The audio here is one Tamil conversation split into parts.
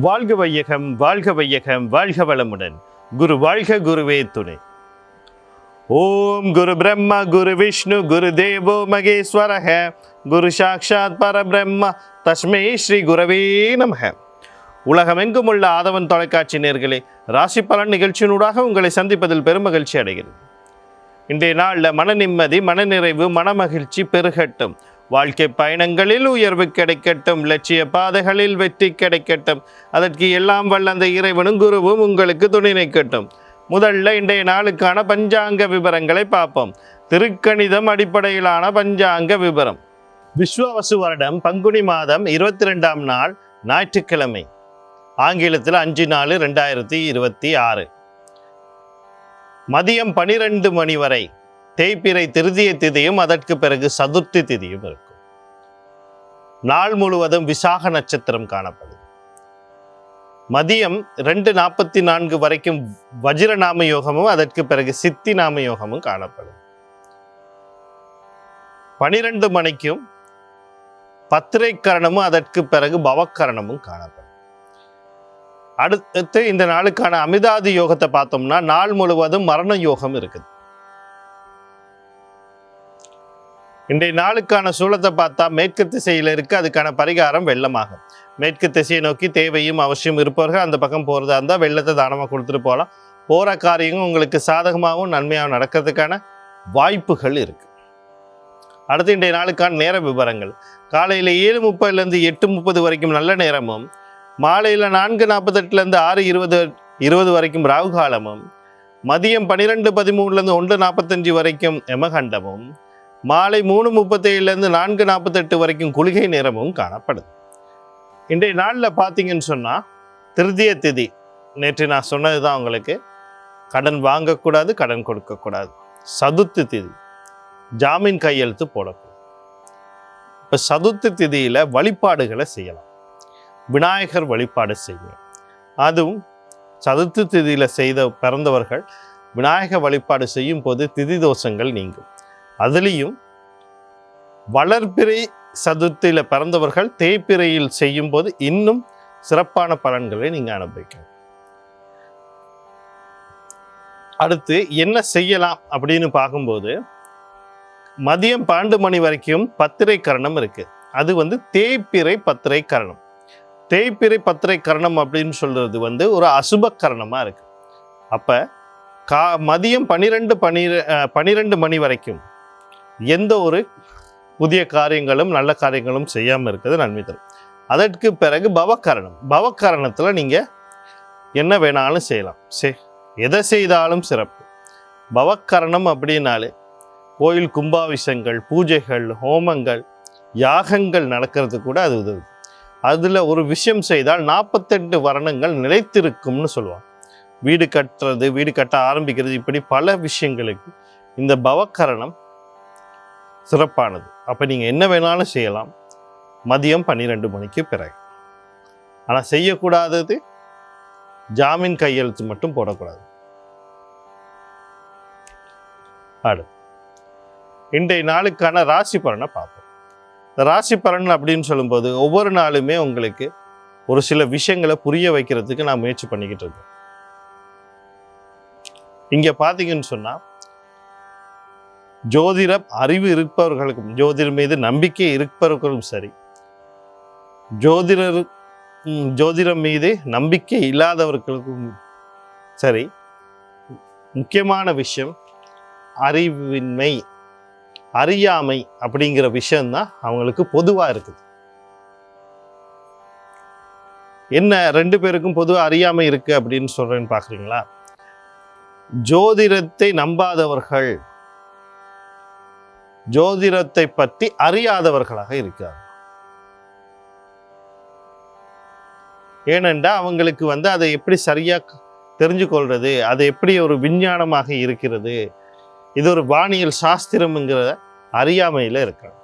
வாழ்க வையகம், வாழ்க வையகம், வாழ்க வளமுடன். குரு வாழ்க, குருவே துணை. ஓம் குரு பிரம்மா குரு விஷ்ணு குரு தேவோ மகேஸ்வரஹ குரு சாக்ஷாத் பரபிரம்மா தஸ்மை ஸ்ரீ குரவே நமக. உலகமெங்கும் உள்ள ஆதவன் தொலைக்காட்சி நேயர்களே, ராசி பலன் நிகழ்ச்சியினூடாக உங்களை சந்திப்பதில் பெருமகிழ்ச்சி அடைகிறது. இன்றைய நாளில் மன நிம்மதி, மனநிறைவு, மனமகிழ்ச்சி பெருகட்டும். வாழ்க்கை பயணங்களில் உயர்வு கிடைக்கட்டும். லட்சிய பாதைகளில் வெற்றி கிடைக்கட்டும். அதற்கு எல்லாம் வல்ல அந்த இறைவனும் குருவும் உங்களுக்கு துணை நிற்கட்டும். முதல்ல இன்றைய நாளுக்கான பஞ்சாங்க விவரங்களை பார்ப்போம். திருக்கணிதம் அடிப்படையிலான பஞ்சாங்க விவரம். விஸ்வவசு வருடம் பங்குனி மாதம் 22ஆம் நாள் ஞாயிற்றுக்கிழமை. ஆங்கிலத்தில் 5/4/2026 மதியம் 12 மணி வரை தேய்பிறை திருதிய திதியும் அதற்கு பிறகு சதுர்த்தி திதியும் இருக்கும். நாள் முழுவதும் விசாக நட்சத்திரம் காணப்படும். மதியம் 2:44 வரைக்கும் வஜ்ர நாம யோகமும் அதற்கு பிறகு சித்தி நாம யோகமும் காணப்படும். 12 மணிக்கும் பத்திரை கரணமும் அதற்கு பிறகு பவக்கரணமும் காணப்படும். அடுத்து இந்த நாளுக்கான அமிதாதி யோகத்தை பார்த்தோம்னா நாள் முழுவதும் மரண யோகம் இருக்குது. இன்றைய நாளுக்கான சூழத்தை பார்த்தா மேற்கு திசையில் இருக்கு. அதுக்கான பரிகாரம் வெள்ளமாகும். மேற்கு திசையை நோக்கி தேவையும் அவசியம் இருப்பவர்கள் அந்த பக்கம் போகிறதா இருந்தால் வெள்ளத்தை தானமாக கொடுத்துட்டு போகலாம். போகிற காரியமும் உங்களுக்கு சாதகமாகவும் நன்மையாகவும் நடக்கிறதுக்கான வாய்ப்புகள் இருக்கு. அடுத்து இன்றைய நாளுக்கான நேர விவரங்கள். காலையில் 7:30 8:30 வரைக்கும் நல்ல நேரமும், மாலையில் 4:48 6:20 வரைக்கும் ராகு காலமும், மதியம் 12:13 1:45 வரைக்கும் யமகண்டமும், மாலை 3:37 4:48 வரைக்கும் குளிகை நேரமும் காணப்படுது. இன்றைய நாளில் பார்த்தீங்கன்னு சொன்னால் திருதிய திதி. நேற்று நான் சொன்னது தான் உங்களுக்கு. கடன் வாங்கக்கூடாது, கடன் கொடுக்கக்கூடாது. சதுர்த்தி திதி, ஜாமீன் கையெழுத்து போடக்கூடாது. இப்போ சதுர்த்தி திதியில் வழிபாடுகளை செய்யலாம். விநாயகர் வழிபாடு செய்யணும். அதுவும் சதுர்த்தி திதியில் பிறந்தவர்கள் விநாயகர் வழிபாடு செய்யும் போது திதி தோஷங்கள் நீங்கும். அதுலேயும் வளர்பிறை சதுர்த்தியில் பிறந்தவர்கள் தேய்பிறையில் செய்யும் போது இன்னும் சிறப்பான பலன்களை நீங்கள் அனுபவிக்கலாம். அடுத்து என்ன செய்யலாம் அப்படின்னு பார்க்கும்போது மதியம் 12 மணி வரைக்கும் பத்திரை கரணம் இருக்கு. அது தேய்பிறை பத்திரை கரணம். தேய்பிறை பத்திரை கரணம் அப்படின்னு சொல்றது ஒரு அசுப கரணமாக இருக்கு. அப்போ மதியம் 12 மணி வரைக்கும் எந்த ஒரு புதிய காரியங்களும் நல்ல காரியங்களும் செய்யாமல் இருக்கிறது நன்மை தரும். அதற்கு பிறகு பவக்கரணம். பவக்கரணத்தில் நீங்கள் என்ன வேணாலும் செய்யலாம். எதை செய்தாலும் சிறப்பு. பவக்கரணம் அப்படின்னாலே கோயில் கும்பாபிஷங்கள், பூஜைகள், ஹோமங்கள், யாகங்கள் நடக்கிறது கூட அது உதவுது. அதில் ஒரு விஷயம் செய்தால் 48 வருடங்கள் நிலைத்திருக்கும்னு சொல்லுவாங்க. வீடு கட்டுறது, வீடு கட்ட ஆரம்பிக்கிறது, இப்படி பல விஷயங்களுக்கு இந்த பவக்கரணம் சிறப்பானது. அப்போ நீங்கள் என்ன வேணாலும் செய்யலாம் மதியம் 12 மணிக்கு பிறகு. ஆனால் செய்யக்கூடாதது ஜாமீன் கையெழுத்து மட்டும் போடக்கூடாது. அடுத்து இன்றைய நாளுக்கான ராசி பலனை பார்ப்போம். இந்த ராசி பலன் அப்படின்னு சொல்லும்போது ஒவ்வொரு நாளுமே உங்களுக்கு ஒரு சில விஷயங்களை புரிய வைக்கிறதுக்கு நான் முயற்சி பண்ணிக்கிட்டு இருக்கேன். இங்கே பார்த்தீங்கன்னு சொன்னால் ஜோதிட அறிவு இருப்பவர்களுக்கும், ஜோதிடர் மீது நம்பிக்கை இருப்பவர்களும் சரி, ஜோதிடம் மீது நம்பிக்கை இல்லாதவர்களுக்கும் சரி, முக்கியமான விஷயம் அறிவின்மை, அறியாமை அப்படிங்கிற விஷயம்தான் அவங்களுக்கு பொதுவாக இருக்குது. என்ன 2 பேருக்கும் பொதுவாக அறியாமை இருக்கு அப்படின்னு சொல்றேன்னு பார்க்குறீங்களா? ஜோதிடத்தை நம்பாதவர்கள் ஜோதிடத்தை பற்றி அறியாதவர்களாக இருக்கிறார். ஏனென்றால் அவங்களுக்கு அதை எப்படி சரியாக தெரிஞ்சு கொள்வது, அது எப்படி ஒரு விஞ்ஞானமாக இருக்கிறது, இது ஒரு வானியல் சாஸ்திரம்ங்கிற அறியாமையில் இருக்காங்க.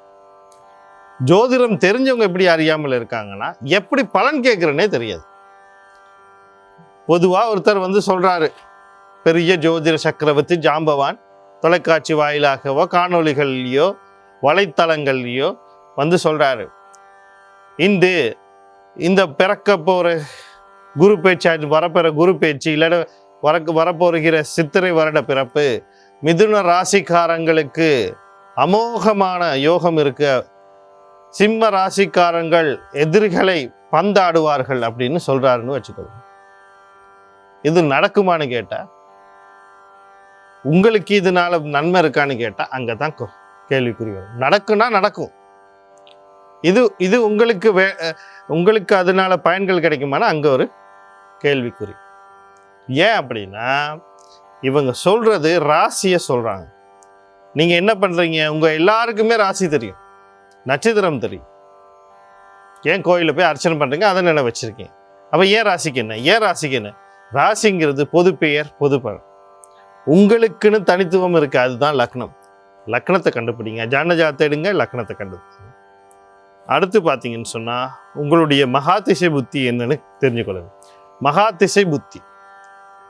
ஜோதிடம் தெரிஞ்சவங்க எப்படி அறியாமல் இருக்காங்கன்னா, எப்படி பலன் கேட்குறேன்னே தெரியாது. பொதுவாக ஒருத்தர் சொல்கிறாரு, பெரிய ஜோதிட சக்கரவர்த்தி ஜாம்பவான் தொலைக்காட்சி வாயிலாகவோ காணொளிகள்லையோ வலைத்தளங்கள்லையோ சொல்கிறாரு, இந்த பிறக்க போகிற குரு பேச்சு வரப்பெற குரு பேச்சு இல்லைன்னா வரப்போகிற சித்திரை வருட பிறப்பு மிதுன ராசிக்காரங்களுக்கு அமோகமான யோகம் இருக்கு. சிம்ம ராசிக்காரங்கள் எதிரிகளை பந்தாடுவார்கள் அப்படின்னு சொல்றாருன்னு வச்சுக்கோங்க. இது நடக்குமான்னு கேட்டா, உங்களுக்கு இதனால நன்மை இருக்கான்னு கேட்டா அங்கதான் கேள்விக்குறி வரும். நடக்கும்னா நடக்கும். இது உங்களுக்கு அதனால பயன்கள் கிடைக்குமானா அங்க ஒரு கேள்விக்குறி. ஏன் அப்படின்னா இவங்க சொல்றது ராசியை சொல்றாங்க. நீங்க என்ன பண்றீங்க? உங்க எல்லாருக்குமே ராசி தெரியும், நட்சத்திரம் தெரியும். ஏன் கோயிலில் போய் அர்ச்சனை பண்றீங்க? அதை நினை வச்சிருக்கீங்க. அப்ப ஏன் ராசிக்கு என்ன? ராசிங்கிறது பொது பெயர், பொது பலன். உங்களுக்குன்னு தனித்துவம் இருக்கு. அதுதான் லக்னம். லக்னத்தை கண்டுபிடிங்க. ஜானஜாத்தை எடுங்க, லக்னத்தை கண்டுபிடிங்க. அடுத்து பார்த்தீங்கன்னு சொன்னா உங்களுடைய மகாதிசை புத்தி என்னன்னு தெரிஞ்சுக்கொள்ளுங்க. மகாதிசை புத்தி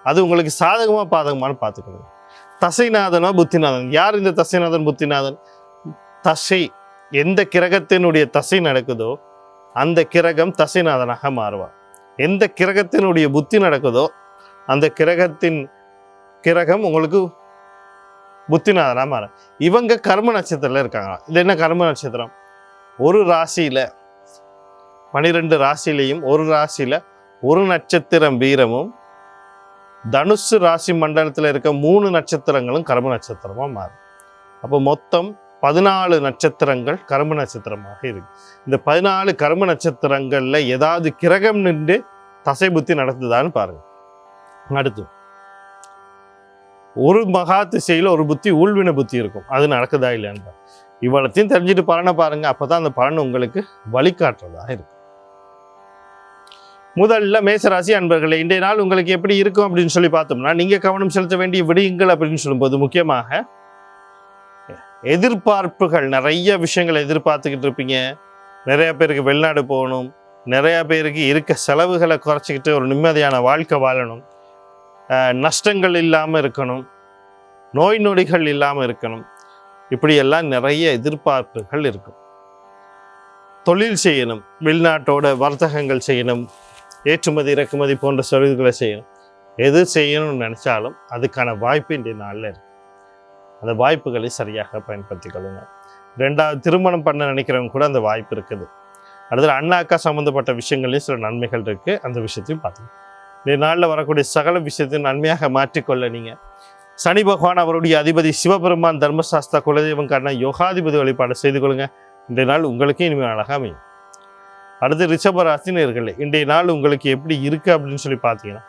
அது உங்களுக்கு சாதகமா பாதகமானு பார்த்துக்கொள்ளுங்க. தசைநாதனோ புத்திநாதன். யார் இந்த தசைநாதன் புத்திநாதன்? தசை எந்த கிரகத்தினுடைய தசை நடக்குதோ அந்த கிரகம் தசைநாதனாக மாறுவார். எந்த கிரகத்தினுடைய புத்தி நடக்குதோ அந்த கிரகம் உங்களுக்கு புத்திநாதனாக மாறும். இவங்க கர்ம நட்சத்திரத்தில் இருக்காங்க. இது என்ன கர்ம நட்சத்திரம்? ஒரு ராசியில 12 ராசியிலையும் ஒரு ராசியில ஒரு நட்சத்திரம் வீரமும் தனுசு ராசி மண்டலத்தில் இருக்க 3 நட்சத்திரங்களும் கர்ம நட்சத்திரமா மாறும். அப்போ மொத்தம் 14 நட்சத்திரங்கள் கர்ம நட்சத்திரமாக இருக்கு. இந்த 14 கர்ம நட்சத்திரங்கள்ல ஏதாவது கிரகம் நின்று தசை புத்தி நடத்துதான்னு பாருங்க. அடுத்து ஒரு மகா திசையில ஒரு புத்தி ஊழ்வின புத்தி இருக்கும். அது நடக்குதா இல்லையான்னு இவ்வளத்தையும் தெரிஞ்சுட்டு பலனை பாருங்க. அப்பதான் அந்த பலன் உங்களுக்கு வழிகாட்டுறதா இருக்கும். முதல்ல மேசராசி அன்பர்களே, இன்றைய நாள் உங்களுக்கு எப்படி இருக்கும் அப்படின்னு சொல்லி பார்த்தோம்னா, நீங்க கவனம் செலுத்த வேண்டிய விடயங்கள் அப்படின்னு சொல்லும்போது முக்கியமாக எதிர்பார்ப்புகள், நிறைய விஷயங்களை எதிர்பார்த்துக்கிட்டு இருப்பீங்க. நிறைய பேருக்கு வெளிநாடு போகணும், நிறைய பேருக்கு இருக்க செலவுகளை குறைச்சிக்கிட்டு ஒரு நிம்மதியான வாழ்க்கை வாழணும், நஷ்டங்கள் இல்லாமல் இருக்கணும், நோய் நொடிகள் இல்லாமல் இருக்கணும். இப்படியெல்லாம் நிறைய எதிர்பார்ப்புகள் இருக்கும். தொழில் செய்யணும், வெளிநாட்டோட வர்த்தகங்கள் செய்யணும், ஏற்றுமதி இறக்குமதி போன்ற தொழில்களை செய்யணும். எது செய்யணும்னு நினைச்சாலும் அதுக்கான வாய்ப்பு இன்றைய நாளில் இருக்கு. அந்த வாய்ப்புகளை சரியாக பயன்படுத்தி கொள்ளுங்க. 2வது திருமணம் பண்ண நினைக்கிறவங்க கூட அந்த வாய்ப்பு இருக்குது. அடுத்தது அண்ணா அக்கா சம்மந்தப்பட்ட விஷயங்களையும் சில நன்மைகள் இருக்கு. அந்த விஷயத்தையும் பார்த்துக்கணும். இந்த நாளில் வரக்கூடிய சகல விஷயத்தையும் நன்மையாக மாற்றிக்கொள்ள நீங்கள் சனி பகவான் அவருடைய அதிபதி சிவபெருமான் தர்மசாஸ்திரா குலதெய்வம் காரண யோகாதிபதி வழிபாடு செய்து கொள்ளுங்க. இன்றைய நாள் உங்களுக்கு இனிமேல் அழகாக அமையும். அடுத்து ரிஷபராசி நேயர்களே, இன்றைய நாள் உங்களுக்கு எப்படி இருக்கு அப்படின்னு சொல்லி பார்த்தீங்கன்னா,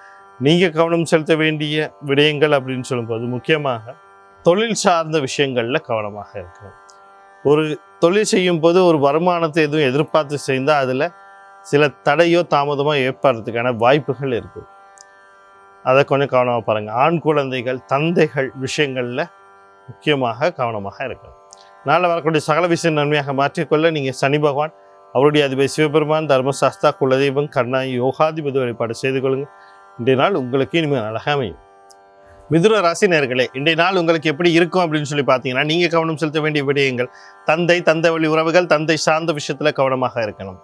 நீங்கள் கவனம் செலுத்த வேண்டிய விடயங்கள் அப்படின்னு சொல்லும்போது முக்கியமாக தொழில் சார்ந்த விஷயங்களில் கவனமாக இருக்கணும். ஒரு தொழில் செய்யும் போது ஒரு வருமானத்தை எதுவும் எதிர்பார்த்து செய்தால் அதில் சில தடையோ தாமதமோ ஏற்படுறதுக்கான வாய்ப்புகள் இருக்குது. அதை கொஞ்சம் கவனமாக பாருங்கள். ஆண் குழந்தைகள், தந்தைகள் விஷயங்களில் முக்கியமாக கவனமாக இருக்கணும். நாளில் வரக்கூடிய சகல விஷயம் நன்மையாக மாற்றிக்கொள்ள நீங்கள் சனி பகவான் அவருடைய அதிபதி சிவபெருமான் தர்மசாஸ்திரா குலதெய்வம் கர்ணா யோகாதிபதி வழிபாடு செய்து கொள்ளுங்கள். இன்றைய நாள் உங்களுக்கு இனிமேல் அழகாக அமையும். மிதுன ராசி நேயர்களே, இன்றைய நாள் உங்களுக்கு எப்படி இருக்கும் அப்படின்னு சொல்லி பார்த்தீங்கன்னா, நீங்கள் கவனம் செலுத்த வேண்டிய விடயங்கள் தந்தை வழி உறவுகள், தந்தை சார்ந்த விஷயத்தில் கவனமாக இருக்கணும்.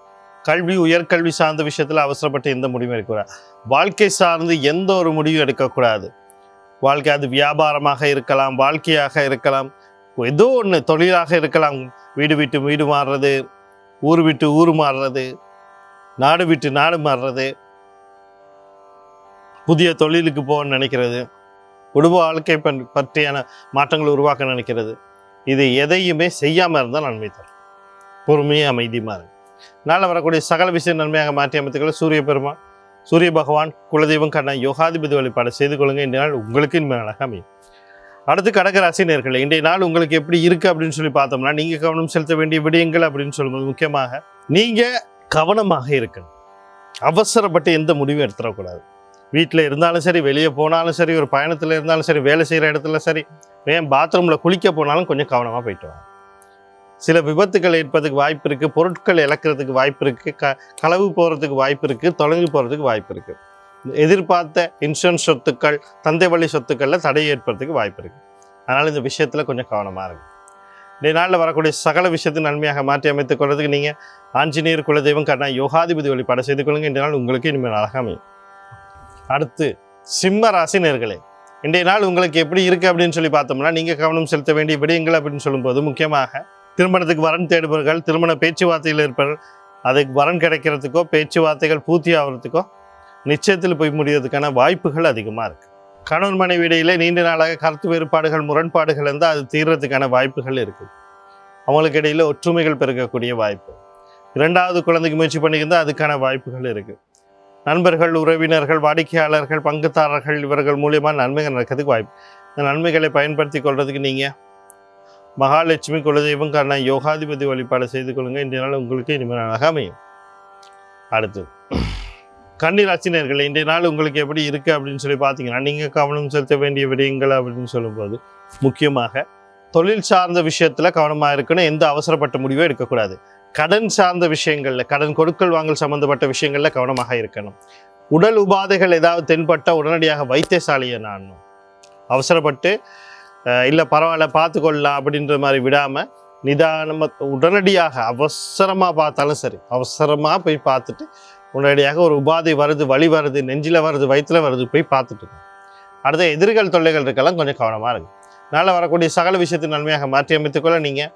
கல்வி, உயர்கல்வி சார்ந்த விஷயத்தில் அவசரப்பட்டு எந்த முடிவும் எடுக்கக்கூடாது. வாழ்க்கை சார்ந்து எந்த ஒரு முடிவும் எடுக்கக்கூடாது. வாழ்க்கை அது வியாபாரமாக இருக்கலாம், வாழ்க்கையாக இருக்கலாம், ஏதோ ஒன்று தொழிலாக இருக்கலாம். வீடு விட்டு வீடு மாறுறது, ஊர் விட்டு ஊர் மாறுறது, நாடு விட்டு நாடு மாறுறது, புதிய தொழிலுக்கு போக நினைக்கிறது, குடும்ப வாழ்க்கை பற்றியான மாற்றங்கள் உருவாக்க நினைக்கிறது, இது எதையுமே செய்யாமல் இருந்தால் நன்மை தரும். பொறுமையாக அமைதியுமா இருக்கு. நாளில் வரக்கூடிய சகல விஷயம் நன்மையாக மாற்றி அமைத்துக்களை சூரிய பகவான் குலதெய்வம் கண்ணா யோகாதிபதி வழிபாடு செய்து கொள்ளுங்க. இன்றைய நாள் உங்களுக்கு இனிமேல் அழகாக அமையும். அடுத்து கடகராசி நேயர்களே, இன்றைய நாள் உங்களுக்கு எப்படி இருக்கு அப்படின்னு சொல்லி பார்த்தோம்னா, நீங்க கவனம் செலுத்த வேண்டிய விடயங்கள் அப்படின்னு சொல்லும்போது முக்கியமாக நீங்க கவனமாக இருக்கணும். அவசரப்பட்டு எந்த முடிவும் எடுத்துடக்கூடாது. வீட்டில் இருந்தாலும் சரி, வெளியே போனாலும் சரி, ஒரு பயணத்தில் இருந்தாலும் சரி, வேலை செய்கிற இடத்துல சரி, ஏன் பாத்ரூமில் குளிக்க போனாலும் கொஞ்சம் கவனமாக போயிட்டு வாங்க. சில விபத்துக்கள் ஏற்படுறதுக்கு வாய்ப்பு இருக்குது, பொருட்கள் இழக்கிறதுக்கு வாய்ப்பு இருக்குது, களவு போகிறதுக்கு வாய்ப்பு இருக்குது, தொலைஞ்சு போகிறதுக்கு வாய்ப்பு இருக்குது. எதிர்பார்த்த இன்சூரன்ஸ் சொத்துக்கள், தந்தை வழி சொத்துக்களில் தடை ஏற்படுறதுக்கு வாய்ப்பு இருக்குது. அதனால் இந்த விஷயத்தில் கொஞ்சம் கவனமாக இருக்கும். இந்த நாளில் வரக்கூடிய சகல விஷயத்தை நன்மையாக மாற்றி அமைத்துக் கொள்றதுக்கு நீங்கள் ஆஞ்சநேயர் குலதெய்வம் கர்ணா யோகாதிபதி வழிபாடு செய்து கொள்ளுங்க. இந்த நாள் உங்களுக்கு இனிமேல் அழகாக அமையும். அடுத்து சிம்ம ராசி நேர்களே, இன்றைய நாள் உங்களுக்கு எப்படி இருக்குது அப்படின்னு சொல்லி பார்த்தோம்னா, நீங்கள் கவனம் செலுத்த வேண்டிய விடயங்கள் அப்படின்னு சொல்லும்போது முக்கியமாக திருமணத்துக்கு வரன் தேடுபவர்கள், திருமண பேச்சுவார்த்தையில் இருப்பவர்கள், அதுக்கு வரன் கிடைக்கிறதுக்கோ பேச்சுவார்த்தைகள் பூர்த்தி ஆகிறதுக்கோ நிச்சயத்தில் போய் முடிவதற்கான வாய்ப்புகள் அதிகமாக இருக்குது. கணவன் மனைவி இடையிலே நீண்ட நாளாக கருத்து வேறுபாடுகள் முரண்பாடுகள் இருந்தால் அது தீர்றதுக்கான வாய்ப்புகள் இருக்குது. அவங்களுக்கு இடையில் ஒற்றுமைகள் பெருக்கக்கூடிய வாய்ப்பு. இரண்டாவது குழந்தைக்கு முயற்சி பண்ணியிருந்தால் அதுக்கான வாய்ப்புகள் இருக்குது. நண்பர்கள், உறவினர்கள், வாடிக்கையாளர்கள், பங்குதாரர்கள் இவர்கள் மூலியமாக நன்மைகள் நடக்கிறதுக்கு வாய்ப்பு. இந்த நன்மைகளை பயன்படுத்தி கொள்றதுக்கு நீங்கள் மகாலட்சுமி குலதெய்வம் காரண யோகாதிபதி வழிபாடு செய்து கொள்ளுங்கள். இன்றைய நாள் உங்களுக்கு இனிமையாக அமையும். அடுத்து கன்னி ராசினியர்கள், இன்றைய நாள் உங்களுக்கு எப்படி இருக்குது அப்படின்னு சொல்லி பார்த்தீங்கன்னா, நீங்கள் கவனம் செலுத்த வேண்டிய விடயங்கள் அப்படின்னு சொல்லும்போது முக்கியமாக தொழில் சார்ந்த விஷயத்தில் கவனமாக இருக்கணும். எந்த அவசரப்பட்ட முடிவும் எடுக்கக்கூடாது. கடன் சார்ந்த விஷயங்களில், கடன் கொடுக்கல் வாங்கல் சம்மந்தப்பட்ட விஷயங்களில் கவனமாக இருக்கணும். உடல் உபாதைகள் ஏதாவது தென்பட்டால் உடனடியாக வைத்தியசாலையை நாடணும். அவசரப்பட்டு இல்லை பரவாயில்ல பார்த்துக்கொள்ளலாம் அப்படின்ற மாதிரி விடாமல் நிதானமாக உடனடியாக அவசரமாக பார்த்தாலும் சரி, அவசரமாக போய் பார்த்துட்டு உடனடியாக ஒரு உபாதை வருது, வலி வருது, நெஞ்சில் வருது, வயிற்றில் வருது, போய் பார்த்துட்டு. அடுத்த எதிர்கள் தொல்லைகள் இருக்கலாம், கொஞ்சம் கவனமாக இருக்குது. நாளை வரக்கூடிய சகல விஷயத்தை நன்மையாக மாற்றி அமைத்துக்கொள்ள நீங்கள்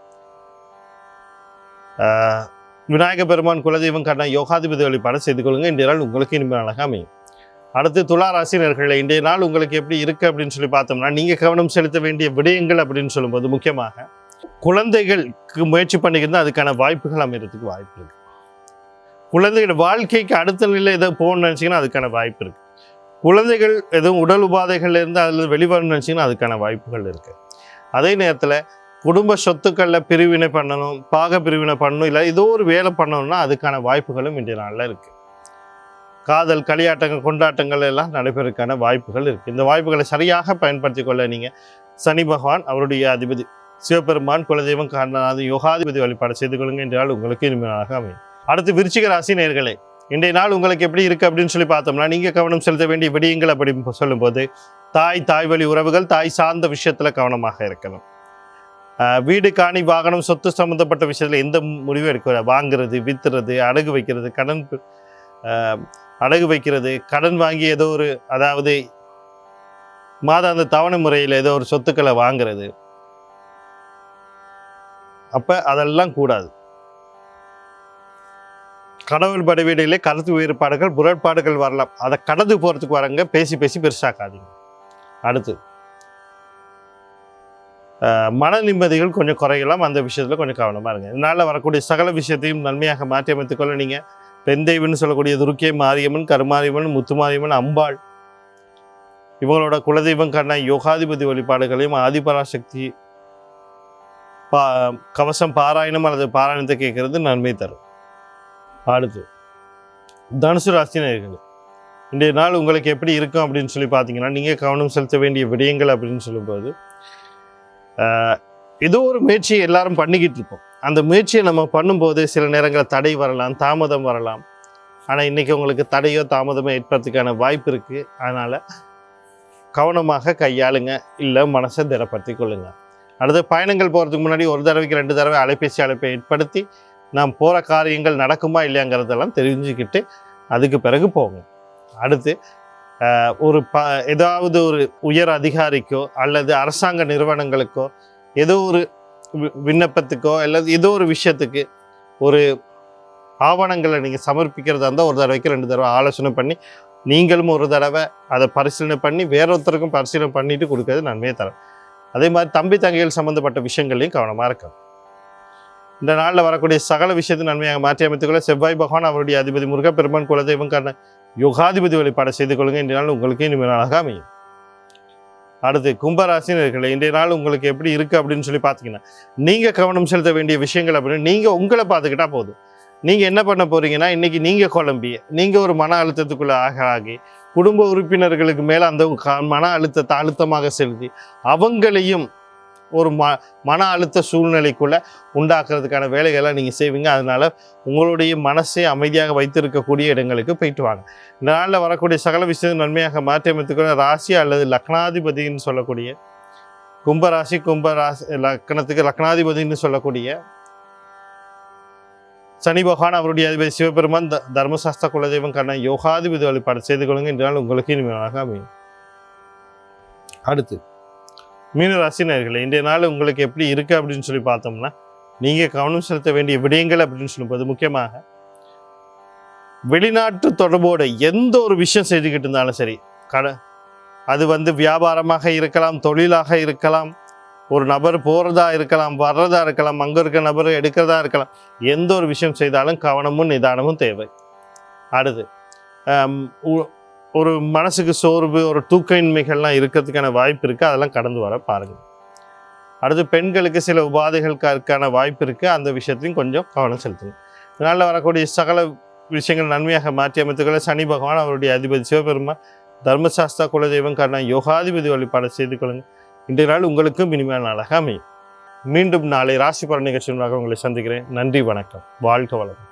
விநாயக பெருமான் குலதெய்வம் காரண யோகாதிபதி வழிபாடு செய்து கொள்ளுங்கள். இன்றைய நாள் உங்களுக்கு இனிமையாக அமையும். அடுத்து துலா ராசினர்களை, இன்றைய நாள் உங்களுக்கு எப்படி இருக்குது அப்படின்னு சொல்லி பார்த்தோம்னா, நீங்கள் கவனம் செலுத்த வேண்டிய விடயங்கள் அப்படின்னு சொல்லும்போது முக்கியமாக குழந்தைகளுக்கு முயற்சி பண்ணிக்கிஇருந்தால் அதுக்கான வாய்ப்புகள் அமைகிறதுக்கு வாய்ப்பு இருக்குது. குழந்தைகள் வாழ்க்கைக்கு அடுத்த நிலை எதோ போகணும்னு நினச்சிங்கன்னா அதுக்கான வாய்ப்பு இருக்குது. குழந்தைகள் எதுவும் உடல் உபாதைகள் இருந்து அதில் வெளிவரணும்னு நினச்சிங்கன்னா அதுக்கான வாய்ப்புகள் இருக்குது. அதே நேரத்தில் குடும்ப சொத்துக்களில் பிரிவினை பண்ணணும், பாக பிரிவினை பண்ணணும், இல்லை ஏதோ ஒரு வேலை பண்ணணும்னா அதுக்கான வாய்ப்புகளும் இன்றைய நாளில் இருக்குது. காதல், களியாட்டங்கள், கொண்டாட்டங்கள் எல்லாம் நடைபெறதுக்கான வாய்ப்புகள் இருக்குது. இந்த வாய்ப்புகளை சரியாக பயன்படுத்தி கொள்ள நீங்கள் சனி பகவான் அவருடைய அதிபதி சிவபெருமான் குலதெய்வம் காரணநாத யோகாதிபதி வழிபாடு செய்து கொள்ளுங்க. இன்றைய நாள் உங்களுக்கு இனிமையாக அமையும். அடுத்து விருச்சிக ராசி நேயர்களே, இன்றைய நாள் உங்களுக்கு எப்படி இருக்குது அப்படின்னு சொல்லி பார்த்தோம்னா, நீங்கள் கவனம் செலுத்த வேண்டிய விடயங்கள் அப்படின்னு சொல்லும்போது தாய் வழி உறவுகள், தாய் சார்ந்த விஷயத்தில் கவனமாக இருக்கணும். வீடு, காணி, வாகனம், சொத்து சம்மந்தப்பட்ட விஷயத்தில் எந்த முடிவும் எடுக்க, வாங்குறது, விற்றுறது, அடகு வைக்கிறது, அடகு வைக்கிறது, கடன் வாங்கி ஏதோ ஒரு, அதாவது மாதாந்த தவணை முறையில் ஏதோ ஒரு சொத்துக்களை வாங்குறது, அப்போ அதெல்லாம் கூடாது. கணவன் படைவீடிலே கருத்து வேறுபாடுகள், முரண்பாடுகள் வரலாம். அதை கடந்து போகிறதுக்கு வரங்க, பேசி பெருசாக்காதீங்க. அடுத்து மன நிம்மதிகள் கொஞ்சம் குறையலாம். அந்த விஷயத்தில் கொஞ்சம் கவனமாக இருங்க. இதனால் வரக்கூடிய சகல விஷயத்தையும் நன்மையாக மாற்றி அமைத்துக்கொள்ள நீங்கள் பெண் தெய்வம்னு சொல்லக்கூடிய துர்க்கை, மாரியம்மன், கருமாரியம்மன், முத்துமாரியம்மன், அம்பாள் இவங்களோட குலதெய்வம் காரண யோகாதிபதி வழிபாடுகளையும் ஆதிபராசக்தி கவசம் பாராயணம் அல்லது பாராயணத்தை கேட்கறது நன்மை தரும். அடுத்து தனுசு ராசினியர்கள், இன்றைய நாள் உங்களுக்கு எப்படி இருக்கும் அப்படின்னு சொல்லி பார்த்தீங்கன்னா, நீங்கள் கவனம் செலுத்த வேண்டிய விடயங்கள் அப்படின்னு சொல்லும்போது ஏதோ ஒரு முயற்சியை எல்லாரும் பண்ணிக்கிட்டு இருப்போம். அந்த முயற்சியை நம்ம பண்ணும்போது சில நேரங்களில் தடை வரலாம், தாமதம் வரலாம். ஆனால் இன்றைக்கி உங்களுக்கு தடையோ தாமதமோ ஏற்படுறதுக்கான வாய்ப்பு இருக்குது. அதனால் கவனமாக கையாளுங்க, இல்லை மனசை திடப்படுத்தி கொள்ளுங்க. அடுத்து பயணங்கள் போகிறதுக்கு முன்னாடி ஒரு தடவைக்கு 2 தடவை அலைபேசி அழைப்பை ஏற்படுத்தி நாம் போகிற காரியங்கள் நடக்குமா இல்லையாங்கிறதெல்லாம் தெரிஞ்சுக்கிட்டு அதுக்கு பிறகு போங்க. அடுத்து ஒரு ஏதாவது ஒரு உயர் அதிகாரிக்கோ அல்லது அரசாங்க நிறுவனங்களுக்கோ ஏதோ ஒரு விண்ணப்பத்துக்கோ அல்லது ஏதோ ஒரு விஷயத்துக்கு ஒரு ஆவணங்களை நீங்கள் சமர்ப்பிக்கிறதா இருந்தால் ஒரு தடவைக்கு 2 தடவை ஆலோசனை பண்ணி நீங்களும் ஒரு தடவை அதை பரிசீலனை பண்ணி வேறொருத்தருக்கும் பரிசீலனை பண்ணிட்டு கொடுக்கறது நன்மையை தரும். அதே மாதிரி தம்பி தங்கைகள் சம்மந்தப்பட்ட விஷயங்களையும் கவனமாக இருக்கணும். இந்த நாளில் வரக்கூடிய சகல விஷயத்தை நன்மையாக மாற்றி அமைத்துக்கொள்ள செவ்வாய் பகவான் அவருடைய அதிபதி முருகப்பெருமான் குலதெய்வம் காரண யோகாதிபதி வழிபாடு செய்து கொள்ளுங்க. இன்றைய நாள் உங்களுக்கு இனிமையாக அமையும். அடுத்து கும்பராசினர்களே, இன்றைய நாள் உங்களுக்கு எப்படி இருக்குது அப்படின்னு சொல்லி பார்த்தீங்கன்னா, நீங்கள் கவனம் செலுத்த வேண்டிய விஷயங்கள் அப்படின்னு நீங்கள் உங்களை பார்த்துக்கிட்டா போதும். நீங்கள் என்ன பண்ண போகிறீங்கன்னா, இன்றைக்கி நீங்கள் குழம்பி நீங்கள் ஒரு மன அழுத்தத்துக்குள்ளே ஆகி குடும்ப உறுப்பினர்களுக்கு மேலே அந்த மன அழுத்தத்தை அழுத்தமாக செலுத்தி அவங்களையும் ஒரு மன அழுத்த சூழ்நிலைக்குள்ளே உண்டாக்குறதுக்கான வேலைகளை நீங்கள் செய்வீங்க. அதனால் உங்களுடைய மனசை அமைதியாக வைத்திருக்கக்கூடிய இடங்களுக்கு போயிட்டு வாங்க. இந்த நாளில் வரக்கூடிய சகல விஷயத்தை நன்மையாக மாற்றி அமைத்துக்கிற ராசி அல்லது லக்னாதிபதினு சொல்லக்கூடிய கும்பராசி லக்னத்துக்கு லக்னாதிபதினு சொல்லக்கூடிய சனி பகவான் அவருடைய அதிபதி சிவபெருமான் தர்மசாஸ்திர குலதெய்வம் கண்ண யோகாதிபதி வழிபாடு செய்து கொள்ளுங்க. இன்று நாள் உங்களுக்கு இனிமையாக அமையும். அடுத்து மீனராசி நேயர்களே, இன்றைய நாள் உங்களுக்கு எப்படி இருக்குது அப்படின்னு சொல்லி பார்த்தோம்னா, நீங்கள் கவனம் செலுத்த வேண்டிய விடயங்கள் அப்படின்னு சொல்லும்போது முக்கியமாக வெளிநாட்டு தொடர்போடு எந்த ஒரு விஷயம் செய்துக்கிட்டு இருந்தாலும் சரி, அது வியாபாரமாக இருக்கலாம், தொழிலாக இருக்கலாம், ஒரு நபர் போகிறதா இருக்கலாம், வர்றதா இருக்கலாம், அங்கே இருக்க நபர் எடுக்கிறதா இருக்கலாம், எந்த ஒரு விஷயம் செய்தாலும் கவனமும் நிதானமும் தேவை. அடுத்து ஒரு மனசுக்கு சோர்வு, ஒரு தூக்கமின்மைகள்லாம் இருக்கிறதுக்கான வாய்ப்பு இருக்குது, அதெல்லாம் கடந்து வர பாருங்கள். அடுத்து பெண்களுக்கு சில உபாதைகளுக்கான வாய்ப்பு இருக்குது, அந்த விஷயத்தையும் கொஞ்சம் கவனம் செலுத்துங்க. இதனால் வரக்கூடிய சகல விஷயங்கள் நன்மையாக மாற்றி அமைத்துக்களை சனி பகவான் அவருடைய அதிபதி சிவபெருமான் தர்மசாஸ்திரா குலதெய்வம் காரணம் யோகாதிபதி வழிபாடு செய்து கொள்ளுங்கள். இன்றைய நாள் உங்களுக்கும் இனிமையான நாளாக அமையும். மீண்டும் நாளை ராசி பலன் நிகழ்ச்சியாக உங்களை சந்திக்கிறேன். நன்றி, வணக்கம், வாழ்க வளம்.